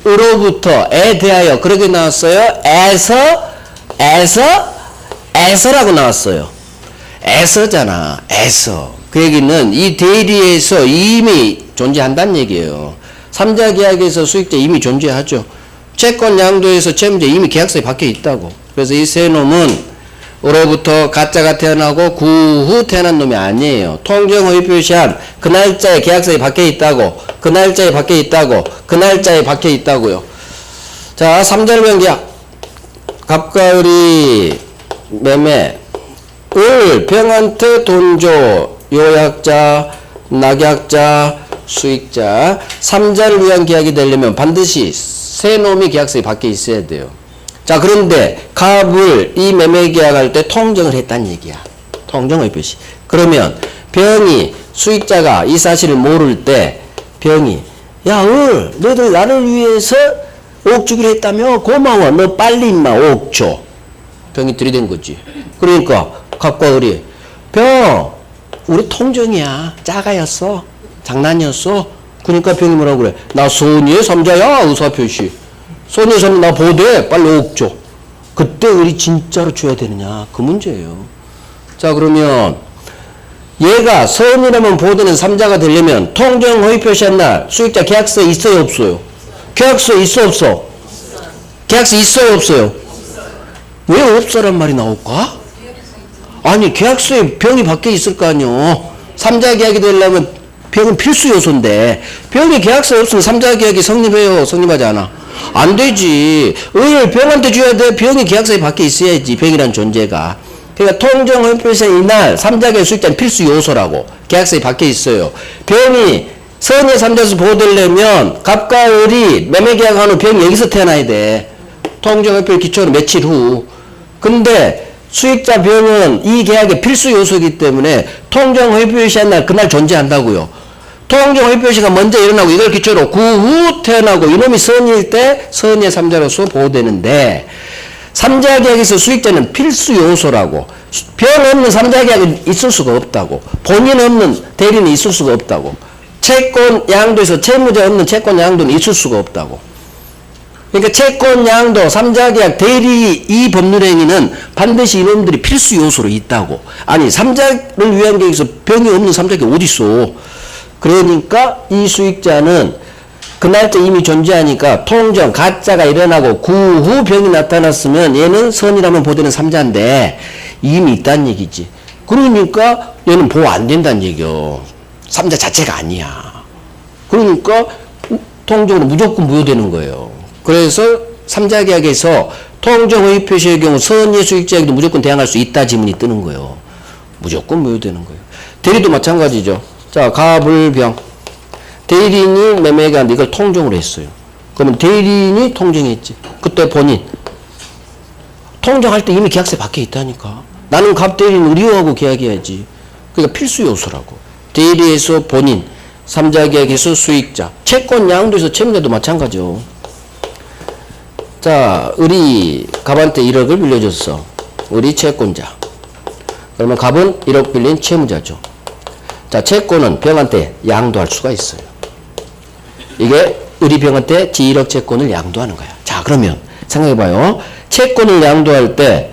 S1: 으로부터에 대하여 그렇게 나왔어요. 에서라고 나왔어요. 에서잖아. 에서. 그 얘기는 이 대리에서 이미 존재한다는 얘기예요. 삼자 계약에서 수익자 이미 존재하죠. 채권 양도에서 채무자 이미 계약서에 박혀 있다고. 그래서 이 세 놈은 으로부터 가짜가 태어나고 그 후 태어난 놈이 아니에요. 통정의 표시한 그 날짜에 계약서에 박혀 있다고. 그 날짜에 박혀 있다고. 그 날짜에 박혀 있다고요. 자, 삼자를 계약. 갑과 을이 매매. 병한테 돈 줘. 요약자, 낙약자, 수익자. 삼자를 위한 계약이 되려면 반드시 세 놈이 계약서에 박혀 있어야 돼요. 자, 그런데 갑을 이 매매 계약할 때 통정을 했다는 얘기야. 통정의 표시. 그러면 병이 수익자가 이 사실을 모를 때 병이 너희들 나를 위해서 5억 주기로 했다며? 고마워. 너 빨리 임마 5억 줘. 병이 들이댄 거지. 그러니까 갑과 을이 병 우리 통정이야. 짜가였어. 장난이었어. 그러니까 병이 뭐라고 그래? 나 선의의 삼자야. 의사표시. 선의의 삼자 나 보대. 빨리 5억 줘. 그때 을이 진짜로 줘야 되느냐? 그 문제예요. 자 그러면 얘가 선이라면 보대는 삼자가 되려면 통정 허위 표시한 날 수익자 계약서에 있어요 없어요? 계약서에 있어 없어? 계약서 있어요 없어요? 왜 없어란 말이 나올까? 아니 계약서에 병이 밖에 있을 거 아니요. 삼자 계약이 되려면 병은 필수 요소인데 병이 계약서에 없으면 삼자 계약이 성립해요? 성립하지 않아? 안 되지. 을 병한테 줘야 돼. 병이 계약서에 밖에 있어야지. 병이란 존재가. 그러니까 통정 허위 표시한 이날 삼자 계약 수익자는 필수 요소라고. 계약서에 밖에 있어요. 병이 선의 삼자에서 보호되려면 갑과 을이 매매 계약한 후 병이 여기서 태어나야 돼. 통정 허위 표시 기초로 며칠 후. 근데 수익자 병은 이 계약의 필수 요소이기 때문에 통정 허위 표시한 날 그날 존재한다고요. 통정 허위 표시가 먼저 일어나고 이걸 기초로 그 후 태어나고 이놈이 선의일 때 선의의 삼자로서 보호되는데 삼자 계약에서 수익자는 필수 요소라고. 병 없는 삼자 계약은 있을 수가 없다고. 본인 없는 대리는 있을 수가 없다고. 채권 양도에서 채무자 없는 채권 양도는 있을 수가 없다고. 그러니까 채권 양도, 삼자 계약, 대리 이 법률 행위는 반드시 이놈들이 필수 요소로 있다고. 아니 삼자를 위한 계약에서 병이 없는 삼자 계약 어디 있어? 그러니까 이 수익자는 그날짜 이미 존재하니까 통정 가짜가 일어나고 그 후 병이 나타났으면 얘는 선이라면 보되는 삼자인데 이미 있다는 얘기지. 그러니까 얘는 보호 안 된다는 얘기요. 삼자 자체가 아니야. 그러니까 통정으로 무조건 무효되는 거예요. 그래서 삼자 계약에서 통정 허위 표시의 경우 선의 수익자에게도 무조건 대항할 수 있다 지문이 뜨는 거예요. 무조건 무효되는 거예요. 대리도 마찬가지죠. 자, 갑을병. 대리인이 매매가는데 이걸 통정으로 했어요. 그러면 대리인이 통정했지. 그때 본인. 통정할 때 이미 계약서에 밖에 있다니까. 나는 갑 대리인 의리화하고 계약해야지. 그러니까 필수 요소라고. 대리에서 본인, 삼자 계약에서 수익자, 채권 양도에서 채무자도 마찬가지요. 자, 을이 갑한테 1억을 빌려줬어. 을이 채권자. 그러면 갑은 1억 빌린 채무자죠. 자, 채권은 병한테 양도할 수가 있어요. 이게 을이 병한테 지 1억 채권을 양도하는 거야. 자, 그러면 생각해봐요. 채권을 양도할 때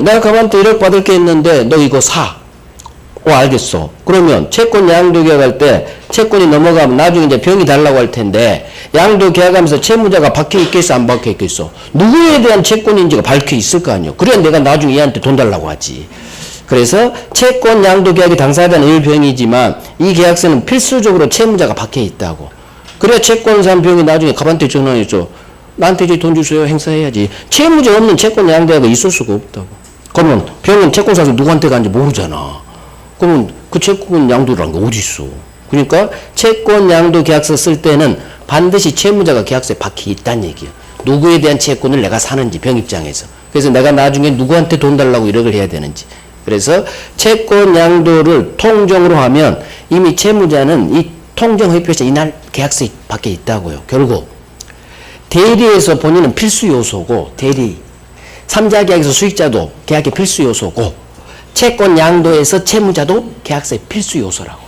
S1: 내가 갑한테 1억 받을 게 있는데 너 이거 사. 알겠어. 그러면 채권 양도 계약할 때 채권이 넘어가면 나중에 이제 병이 달라고 할 텐데 양도 계약하면서 채무자가 박혀 있겠어 안 박혀 있겠어? 누구에 대한 채권인지가 밝혀 있을 거 아니에요. 그래야 내가 나중에 얘한테 돈 달라고 하지. 그래서 채권 양도 계약이 당사자에 대한 일병이지만 이 계약서는 필수적으로 채무자가 박혀 있다고. 그래야 채권산 병이 나중에 갑한테 전화해줘. 나한테 이제 돈 주세요. 행사해야지. 채무자 없는 채권 양도 계약이 있을 수가 없다고. 그러면 병은 채권사서 누구한테 간지 모르잖아. 그러면 그 채권 양도라는 게 어디 있어? 그러니까 채권 양도 계약서 쓸 때는 반드시 채무자가 계약서에 박혀 있다는 얘기야. 누구에 대한 채권을 내가 사는지 병 입장에서. 그래서 내가 나중에 누구한테 돈 달라고 이력을 해야 되는지. 그래서 채권 양도를 통정으로 하면 이미 채무자는 이 통정 허위 표시 이날 계약서에 박혀 있다고요. 결국 대리에서 본인은 필수 요소고 대리, 삼자 계약에서 수익자도 계약의 필수 요소고 채권 양도에서 채무자도 계약서의 필수 요소라고.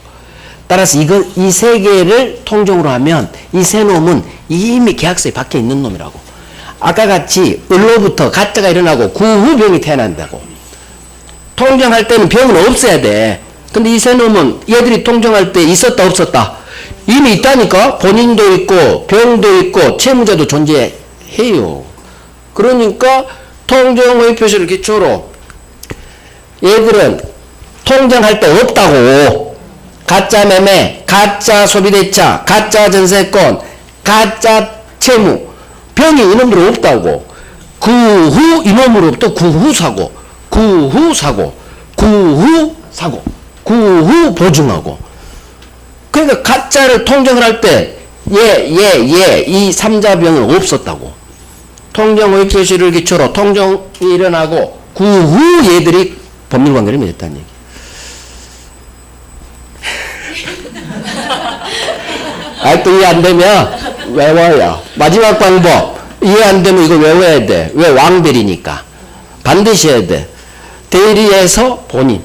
S1: 따라서 이 세 개를 통정으로 하면 이 세 놈은 이미 계약서에 박혀 있는 놈이라고. 아까 같이 을로부터 가짜가 일어나고 그 후 병이 태어난다고. 통정할 때는 병은 없어야 돼. 근데 이 세 놈은 얘들이 통정할 때 있었다 없었다? 이미 있다니까. 본인도 있고 병도 있고 채무자도 존재해요. 그러니까 통정 허위 표시를 기초로 얘들은 통정할 때 없다고. 가짜 매매, 가짜 소비대차, 가짜 전세권, 가짜 채무. 병이 이놈들 없다고. 그 후 이놈으로부터 그 후 사고, 그 후 사고, 그 후 사고, 그 후 보증하고. 그러니까 가짜를 통정을 할 때 이 삼자병은 없었다고. 통정 허위 표시를 기초로 통정이 일어나고 그 후 얘들이 법률관계를 맺었다는 얘기. 아직도 이해 안 되면 외워요. 마지막 방법. 이해 안 되면 이거 외워야 돼. 왜? 왕대리니까. 반드시 해야 돼. 대리에서 본인.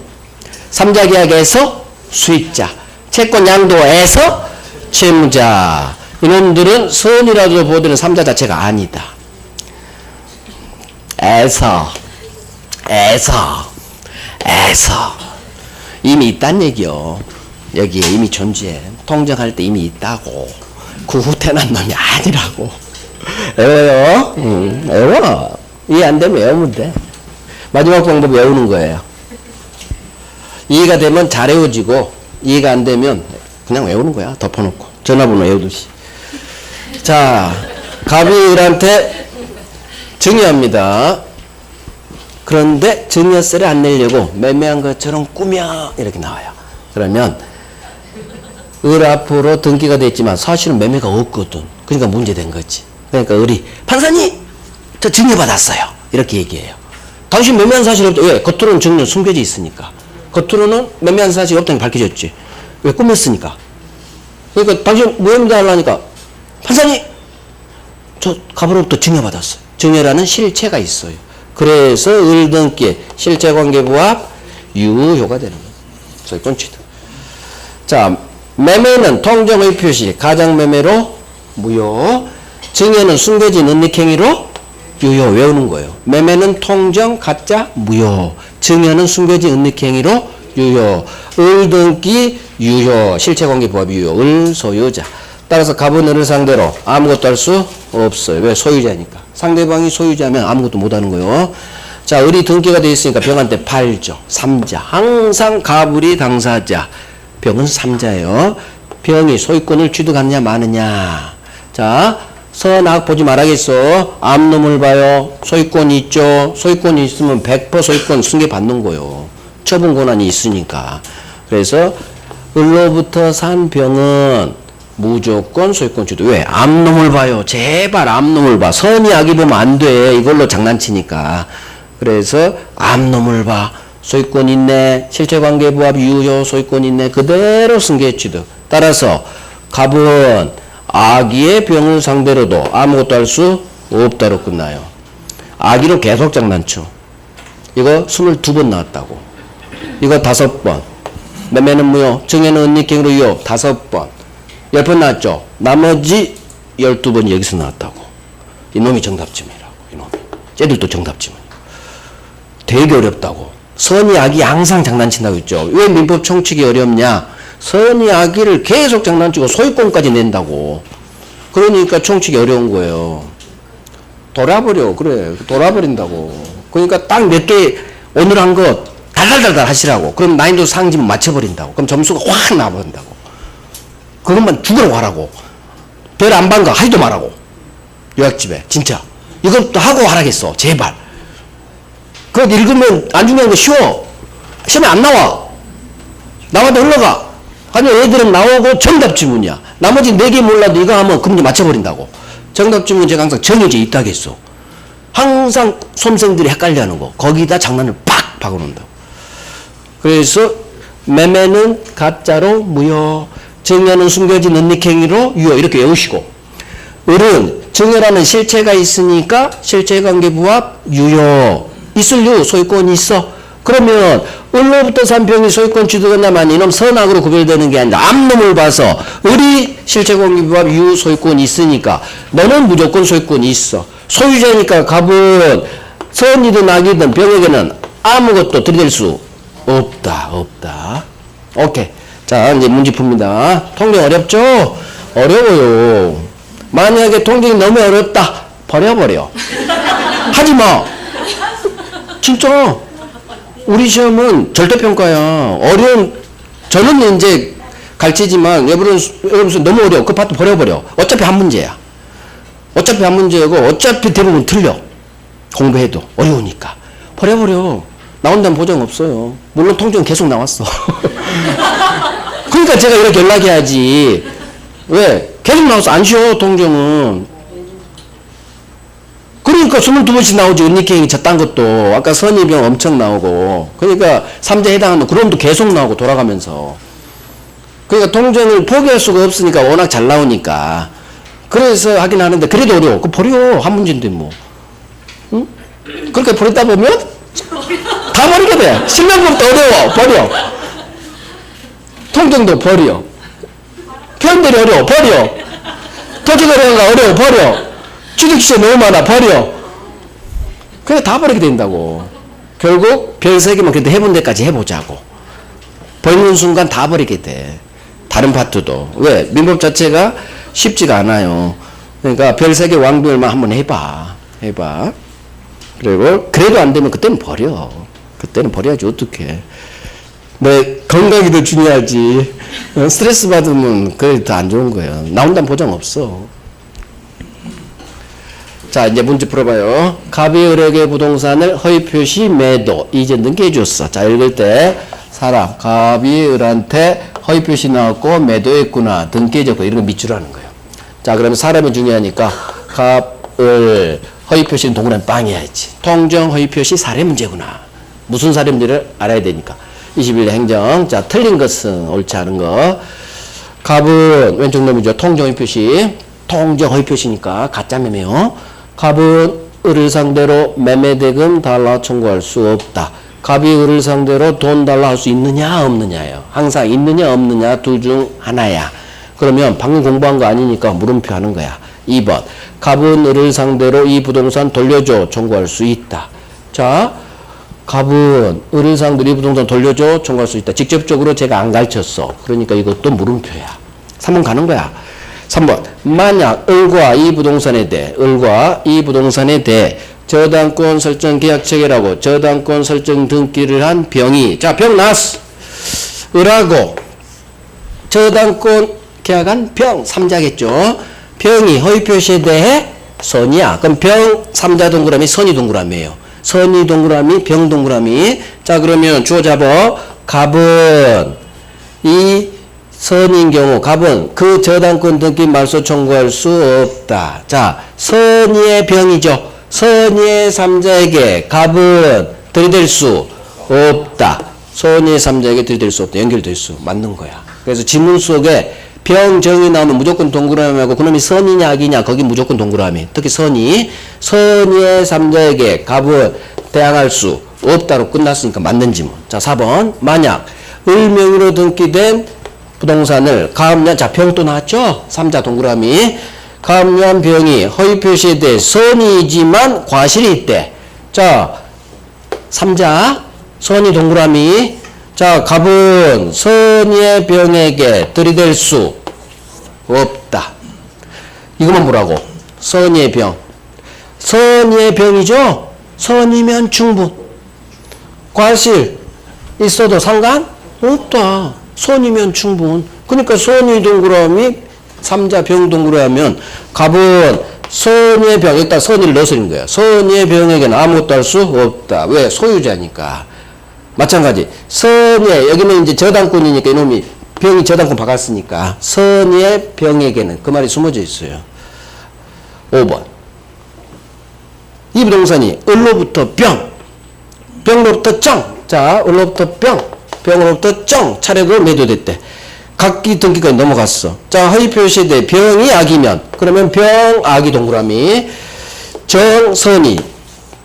S1: 삼자계약에서 수익자. 채권 양도에서 채무자. 이놈들은 선이라도 보더니 삼자 자체가 아니다. 에서 이미 있단 얘기요. 여기에 이미 존재해. 통정할 때 이미 있다고. 그 후 태어난 놈이 아니라고. 외워요. 외워. 이해 안 되면 외우면 돼. 마지막 방법 외우는 거예요. 이해가 되면 잘 외워지고, 이해가 안 되면 그냥 외우는 거야. 덮어놓고. 전화번호 외우듯이. 자, 갑일한테 증여합니다. 그런데 증여세를 안 내려고 매매한 것처럼 꾸며 이렇게 나와요. 그러면 을 앞으로 등기가 됐지만 사실은 매매가 없거든. 그러니까 문제된 거지. 그러니까 을이 판사님 저 증여받았어요. 이렇게 얘기해요. 당신 매매한 사실이 없다. 왜? 겉으로는 증여 숨겨져 있으니까. 겉으로는 매매한 사실이 없다는 게 밝혀졌지. 왜? 꾸몄으니까. 그러니까 당신 무혐의다 하려니까 판사님 저 갑으로부터 증여받았어요. 증여라는 실체가 있어요. 그래서 을등기 실체관계부합 유효가 되는 거예요. 소유권 취득. 자, 매매는 통정의 표시 가장매매로 무효. 증여는 숨겨진 은닉행위로 유효. 외우는 거예요. 매매는 통정 가짜 무효. 증여는 숨겨진 은닉행위로 유효. 을등기 유효. 실체관계부합 유효. 을 소유자. 따라서 갑은 을을 상대로 아무것도 할 수 없어요. 왜? 소유자니까. 상대방이 소유자면 아무것도 못하는 거예요. 자, 을이 등기가 되어 있으니까 병한테 팔죠. 삼자. 항상 갑을이 당사자. 병은 삼자예요. 병이 소유권을 취득하느냐 마느냐. 자, 선악 보지 말아야겠어. 암놈을 봐요. 소유권이 있죠. 소유권이 있으면 100% 소유권 승계받는 거예요. 처분 권한이 있으니까. 그래서 을로부터 산 병은 무조건 소유권 취득. 왜? 암놈을 봐요. 제발 암놈을 봐. 선이 악이 보면 안 돼. 이걸로 장난치니까. 그래서 암놈을 봐. 소유권 있네. 실체관계부합 유효. 소유권 있네. 그대로 승계 취득. 따라서 갑은 아기의 병을 상대로도 아무것도 할 수 없다로 끝나요. 아기로 계속 장난쳐. 이거 22번 나왔다고. 이거 5번. 매매는 무효. 증여는 은닉행위로 유효. 5번. 10번 나왔죠. 나머지 12번이 여기서 나왔다고. 이놈이 정답지문이라고. 이놈이. 쟤들도 정답지문. 되게 어렵다고. 선의 악이 항상 장난친다고 했죠. 왜 민법 총칙이 어렵냐? 선의 악의를 계속 장난치고 소유권까지 낸다고. 그러니까 총칙이 어려운 거예요. 돌아버려. 그래. 돌아버린다고. 그러니까 딱 몇 개 오늘 한 거 달달달달 하시라고. 그럼 난이도 상지면 맞춰버린다고. 그럼 점수가 확 나버린다고. 그것만 죽으라고 하라고. 별 안 받은 거 하지도 말라고. 요약집에. 진짜. 이것도 하고 하라겠어. 제발. 그거 읽으면 안 중요한 거 쉬워. 시험에 안 나와. 나와도 흘러가. 아니 애들은 나오고 정답 지문이야. 나머지 4개 몰라도 이거 하면 그럼 맞춰버린다고. 정답 지문은 제가 항상 정해져 있다겠어. 항상 수험생들이 헷갈려하는 거. 거기다 장난을 팍 박아놓는다고. 그래서 매매는 가짜로 무효. 증여는 숨겨진 은닉행위로 유효. 이렇게 외우시고. 을은 증여라는 실체가 있으니까 실체관계부합 유효. 있을 유 소유권이 있어. 그러면 을로부터 산 병이 소유권 취득했나만 이놈 선악으로 구별되는 게 아니라 암놈을 봐서 을이 실체관계부합 유 소유권이 있으니까 너는 무조건 소유권이 있어. 소유자니까 갑은 선이든 악이든 병에게는 아무것도 들이댈 수 없다. 오케이. 자, 이제 문제 풉니다. 통정 어렵죠? 어려워요. 만약에 통정이 너무 어렵다. 버려버려. 하지 마. 진짜. 우리 시험은 절대평가야. 어려운, 저는 이제 가르치지만 여러분 너무 어려워. 그 파트 버려버려. 어차피 한 문제야. 어차피 한 문제고 어차피 대부분 틀려. 공부해도 어려우니까. 버려버려. 나온다는 보장 없어요. 물론 통정은 계속 나왔어. 그러니까 제가 이렇게 연락해야지. 왜? 계속 나와서 안 쉬어, 통정은. 그러니까 22번씩 나오지. 은닉행위 저딴 것도. 아까 선의병 엄청 나오고. 그러니까 3자 해당하는 그럼도 계속 나오고 돌아가면서. 그러니까 통정을 포기할 수가 없으니까 워낙 잘 나오니까. 그래서 하긴 하는데 그래도 어려워. 그 버려. 한 문제인데 뭐. 응? 그렇게 버리다 보면 다 버리게 돼. 실명법도 어려워. 버려. 통정도 버려. 표현들이 어려워. 버려. 토지가 어려워. 버려. 주객시제 너무 많아. 버려. 그래 다 버리게 된다고. 결국 별 3개만 그래도 해본 데까지 해보자고. 버리는 순간 다 버리게 돼. 다른 파트도. 왜? 민법 자체가 쉽지가 않아요. 그러니까 별 3개 왕별만 한번 해봐. 그리고 그래도 안 되면 그때는 버려. 그때는 버려야지 어떡해. 내 건강이 더 중요하지. 스트레스 받으면 그게 더 안 좋은 거예요. 나온다는 보장 없어. 자, 이제 문제 풀어봐요. 갑이 을에게 부동산을 허위 표시 매도 이제 등기해 줬어. 자, 읽을 때 사람 갑이 을한테 허위 표시 나왔고 매도했구나 등기해 줬고 이런 거 밑줄하는 거예요. 자, 그러면 사람이 중요하니까 갑을 허위 표시는 동그라미 빵해야지. 통정 허위 표시 사례 문제구나. 무슨 사례 문제를 알아야 되니까. 21대 행정. 자, 틀린 것은 옳지 않은 거. 갑은 왼쪽 놈이죠. 통정 허위 표시. 통정 허위 표시니까 가짜 매매요. 갑은 을을 상대로 매매대금 달라 청구할 수 없다. 갑이 을을 상대로 돈 달라 할 수 있느냐 없느냐예요. 항상 있느냐 없느냐 둘 중 하나야. 그러면 방금 공부한 거 아니니까 물음표 하는 거야. 2번. 갑은 을을 상대로 이 부동산 돌려줘 청구할 수 있다. 자, 갑은 을을 상대로 이 부동산 돌려줘 청구할 수 있다. 직접적으로 제가 안 가르쳤어. 그러니까 이것도 물음표야. 3번 가는 거야. 3번. 만약 을과 이 부동산에 대해 저당권 설정 계약 체결하고 저당권 설정 등기를 한 병이, 자, 병 나왔어. 을하고 저당권 계약한 병 3자겠죠. 병이 허위 표시에 대해 선이야. 그럼 병 3자 동그라미 선이 동그라미예요. 선이 동그라미 병 동그라미. 자, 그러면 주어 잡어. 갑은 이 선인 경우 갑은 그 저당권 등기 말소 청구할 수 없다. 자, 선의의 병이죠. 선의의 3자에게 갑은 들이댈 수 없다. 선의의 3자에게 들이댈 수 없다. 연결될 수 맞는 거야. 그래서 지문 속에 병정이 나오면 무조건 동그라미하고 그놈이 선이냐 악이냐 거기 무조건 동그라미. 특히 선의의 3자에게 갑은 대항할 수 없다로 끝났으니까 맞는 지문. 자, 4번. 만약 을 명의로 등기된 부동산을 가압류한, 자, 병 또 나왔죠? 3자 동그라미. 가압류한 병이 허위 표시에 대해 선이지만 과실이 있대. 자, 3자 선이 동그라미. 자, 갑은 선의의 병에게 들이댈 수 없다. 이것만 보라고. 선의의 병. 선의의 병이죠? 선이면 충분. 과실 있어도 상관 없다. 선이면 충분. 그러니까 선의 동그라미 3자 병 동그라미면 갑은 선의의 병, 여기다 선의를 넣어서는 거야. 선의의 병에게는 아무것도 할 수 없다. 왜? 소유자니까. 마찬가지. 선의, 여기는 이제 저당권이니까 이놈이 병이 저당권 박았으니까 선의의 병에게는 그 말이 숨어져 있어요. 5번. 이 부동산이 을로부터 병, 병로부터 정. 자, 을로부터 병으로부터 정 차례로 매도됐대. 각기 등기까지 넘어갔어. 자, 허위 표시에 대해 병이 악이면 그러면 병 악이 동그라미. 정 선이.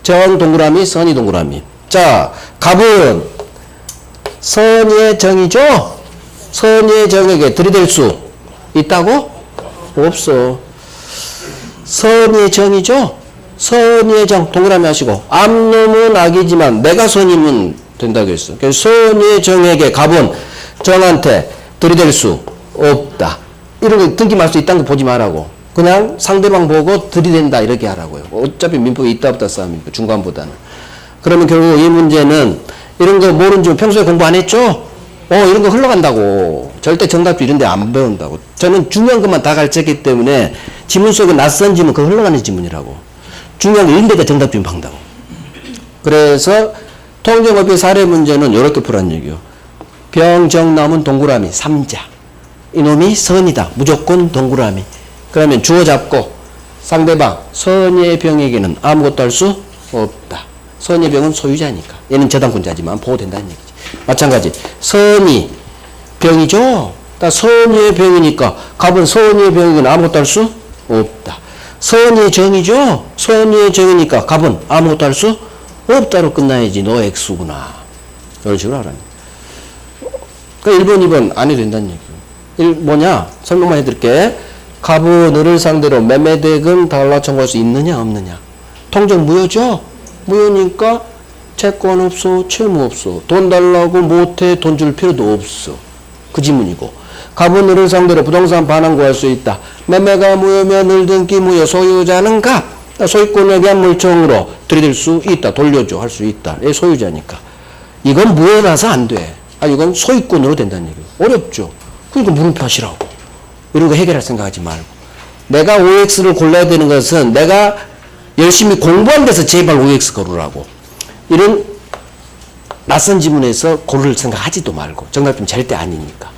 S1: 정 동그라미 선이 동그라미. 자, 갑은 선의의 정이죠? 선의의 정에게 들이댈 수 있다고? 없어. 선의의 정이죠? 선의의 정 동그라미 하시고 앞놈은 악이지만 내가 선이면 된다고 했어. 그래서 선의의 정에게 갑은 정한테 들이댈 수 없다. 이런 거 등기 말 수 있다는 거 보지 말라고. 그냥 상대방 보고 들이댄다 이렇게 하라고요. 어차피 민법이 있다 없다 싸움이니까 중간보다는. 그러면 결국 이 문제는 이런 거 모르는 줄 평소에 공부 안 했죠? 이런 거 흘러간다고. 절대 정답도 이런 데 안 배운다고. 저는 중요한 것만 다 가르쳤기 때문에 지문 속에 낯선 지문 그거 흘러가는 지문이라고. 중요한 거 이런 데가 정답 좀 방다고. 그래서 통정법의 사례 문제는 이렇게 풀란 얘기요. 병정 나오면 동그라미 3자. 이놈이 선이다. 무조건 동그라미. 그러면 주어 잡고 상대방 선의의 병에게는 아무것도 할 수 없다. 선의의 병은 소유자니까. 얘는 저당권자지만 보호된다는 얘기지. 마찬가지. 선의 병이죠. 선의의 병이니까 갑은 선의의 병이거나 아무것도 할 수 없다. 선의의 정이죠. 선의의 정이니까 갑은 아무것도 할 수 없다로 끝나야지. 너 X구나. 이런 식으로 하라는 그러니까 1번, 2번 안 해도 된다는 얘기예요. 뭐냐? 설명만 해드릴게. 갑은 을을 상대로 매매대금 달러 청구할 수 있느냐 없느냐. 통정 무효죠? 무효니까 채권 없어, 채무 없어. 돈 달라고 못해, 돈 줄 필요도 없어. 그 지문이고. 갑은 을을 상대로 부동산 반환 구할 수 있다. 매매가 무효면 을 등기 무효, 소유자는 갑. 소유권에 대한 물청으로 들이댈 수 있다. 돌려줘 할 수 있다. 얘 소유자니까. 이건 무효라서 안 돼. 이건 소유권으로 된다는 얘기예요. 어렵죠. 그러니까 물음표 하시라고. 이런 거 해결할 생각하지 말고. 내가 OX를 골라야 되는 것은 내가 열심히 공부한 데서 제발 OX 고르라고. 이런 낯선 지문에서 고를 생각하지도 말고. 정답지문 절대 아니니까.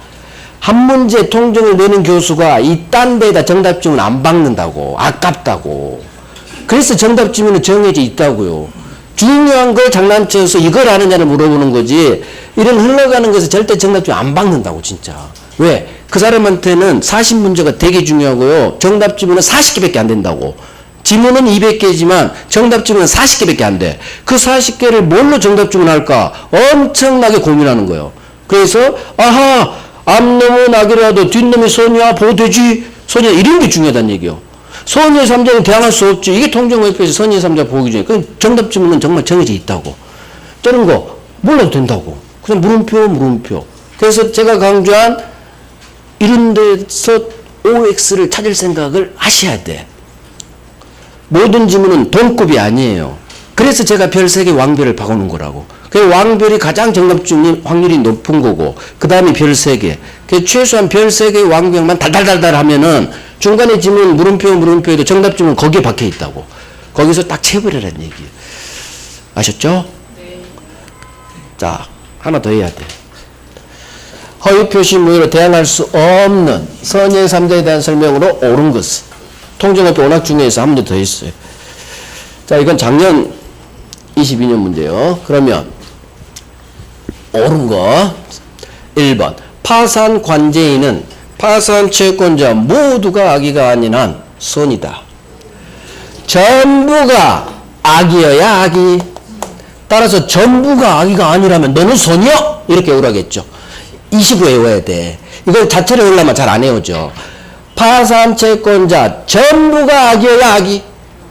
S1: 한 문제 통정을 내는 교수가 이딴 데에다 정답지문 안 박는다고. 아깝다고. 그래서 정답지문은 정해져 있다고요. 중요한 걸 장난쳐서 이걸 아느냐를 물어보는 거지. 이런 흘러가는 것에 절대 정답지문 안 박는다고 진짜. 왜? 그 사람한테는 40문제가 되게 중요하고요. 정답지문은 40개밖에 안 된다고. 지문은 200개지만 정답지문은 40개밖에 안 돼. 그 40개를 뭘로 정답지문 할까? 엄청나게 고민하는 거예요. 그래서 아하 앞놈은 악이라도 뒷놈이 선이야 보호되지 선이야 이런 게 중요하다는 얘기예요. 선의의 3자는 대항할 수 없지. 이게 통정의학에서 선의의 3자 보기 전에. 그 정답지문은 정말 정해져 있다고. 저런 거 몰라도 된다고. 그냥 물음표. 그래서 제가 강조한 이런 데서 OX를 찾을 생각을 하셔야 돼. 모든 지문은 동급이 아니에요. 그래서 제가 별 3개 왕별을 박아놓은 거라고. 그 왕별이 가장 정답지문 확률이 높은 거고 그 다음에 별 3개. 그 최소한 별 3개의 왕별만 달달달달 하면은 중간에 지문 물음표에도 정답지문 거기에 박혀 있다고. 거기서 딱 채버리라는 얘기예요. 아셨죠? 네. 자, 하나 더 해야 돼. 허위 표시 무효로 대항할 수 없는 선의의 3자에 대한 설명으로 옳은 것은. 통정학교 워낙 중요해서 한 문제 더 했어요. 자, 이건 작년 22년 문제요. 그러면 옳은 거 1번. 파산 관제인은 파산 채권자 모두가 악의가 아닌 한 선이다. 전부가 악이어야 악이. 따라서 전부가 악의가 아니라면 너는 선이야? 이렇게 오라겠죠. 이 식으로 외워야 돼. 이걸 자체로 외우려면 잘 안 외우죠. 파산 채권자 전부가 악이어야 악이.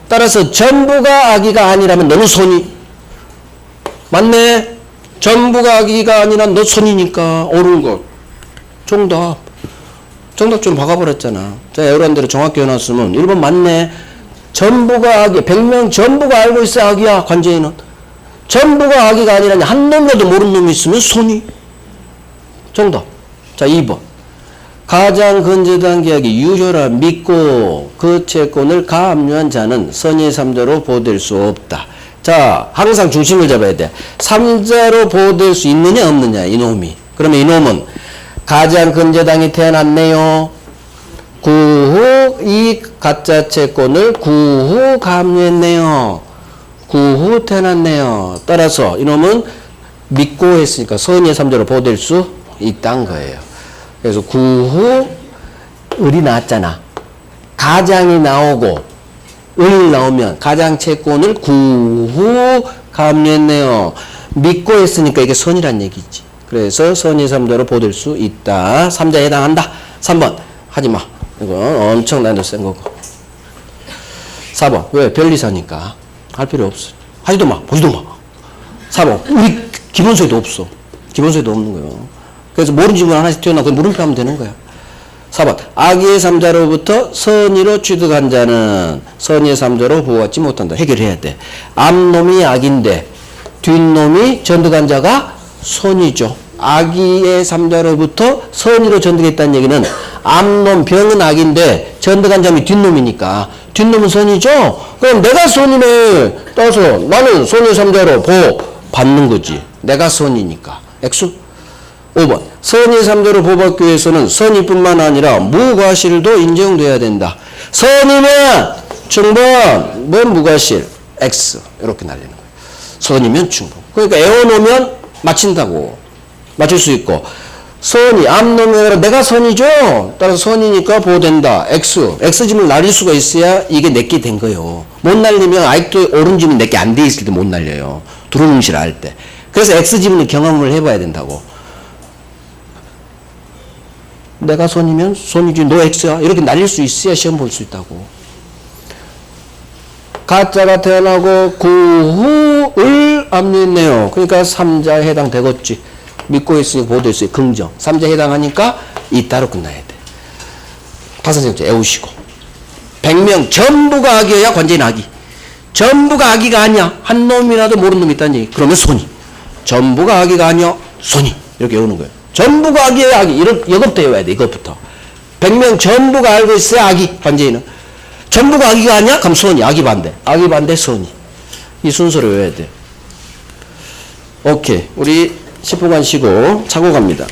S1: 따라서 전부가 악의가 아니라면 너는 선이. 맞네. 전부가 악의가 아니라 너 선이니까 옳은 것. 정답. 정답 좀 박아버렸잖아. 제가 애월한 대로 정확히 해놨으면 1번 맞네. 전부가 악이야. 100명 전부가 알고 있어 악이야. 관제인은. 전부가 악의가 아니라 한 놈이라도 모르는 놈이 있으면 손이. 정답. 자 2번. 가장 근저당 계약이 유효라 믿고 그 채권을 가압류한 자는 선의의 3자로 보호될 수 없다. 자 항상 중심을 잡아야 돼. 3자로 보호될 수 있느냐 없느냐 이놈이. 그러면 이놈은 가장 근저당이 태어났네요. 구후 이 가짜 채권을 구후 가압류했네요. 구후 태어났네요. 따라서 이놈은 믿고 했으니까 선의의 3자로 보호될 수 있다는 거예요. 그래서 구후 을이 나왔잖아. 가장이 나오고 을 나오면 가장 채권을 구후 가압류했네요. 믿고 했으니까 이게 선이란 얘기지. 그래서 선의 3자로 보호될 수 있다. 3자에 해당한다. 3번 하지마. 이건 엄청나게 센 거고. 4번 왜? 변리사니까 할 필요 없어. 하지도 마. 보지도 마. 4번 우리 기본소에도 없어. 기본소에도 없는 거예요. 그래서 모르는 질문 하나씩 튀어나오고 물음표 하면 되는 거야. 4번 악의의 3자로부터 선의로 취득한 자는 선의의 3자로 보호받지 못한다. 해결해야 돼. 앞놈이 악인데 뒷놈이 전득한 자가 선이죠. 악의의 3자로부터 선의로 전득했다는 얘기는 앞놈 병은 악인데 전득한 자이 뒷놈이니까 뒷놈은 선이죠. 그럼 내가 선이네. 따라서 나는 선의 3자로 보호받는 거지. 내가 선이니까. X. 5번 선의 3자로 보호받기 위해서는 선의뿐만 아니라 무과실도 인정돼야 된다. 선이면 충분, 뭔 무과실? X. 이렇게 날리는 거예요. 선이면 충분. 그러니까 애워놓으면 맞힌다고. 맞출 수 있고 선이 암놈이 내가 선이죠. 따라서 선이니까 보호된다. X짐을 날릴 수가 있어야 이게 내게 된 거예요. 못 날리면 아직도 오른짐이 내게 안 돼 있을 때 못 날려요. 두루뭉실 할 때. 그래서 X짐을 경험을 해봐야 된다고. 내가 선이면 선이지 너 X야. 이렇게 날릴 수 있어야 시험 볼 수 있다고. 가짜가 태어나고 구후을 압류했네요. 그러니까 3자에 해당되겠지. 믿고 있으니 보도했어요. 긍정. 3자에 해당하니까 이따로 끝나야 돼. 다섯 번째 애우시고. 100명 전부가 악이어야 관제인 악이. 전부가 악이가 아니야. 한 놈이라도 모르는 놈이 있다는 얘기. 그러면 손이. 전부가 악이가 아니야. 손이. 이렇게 외우는 거예요. 전부가 악이어야 악이. 이것부터 외워야 돼. 이것부터. 100명 전부가 알고 있어야 악이. 관제인은. 전부가 악이가 아니야? 그럼 손이. 악이 반대. 악이 반대 손이. 이 순서로 외워야 돼. 오케이. 우리 10분간 쉬고 차고 갑니다.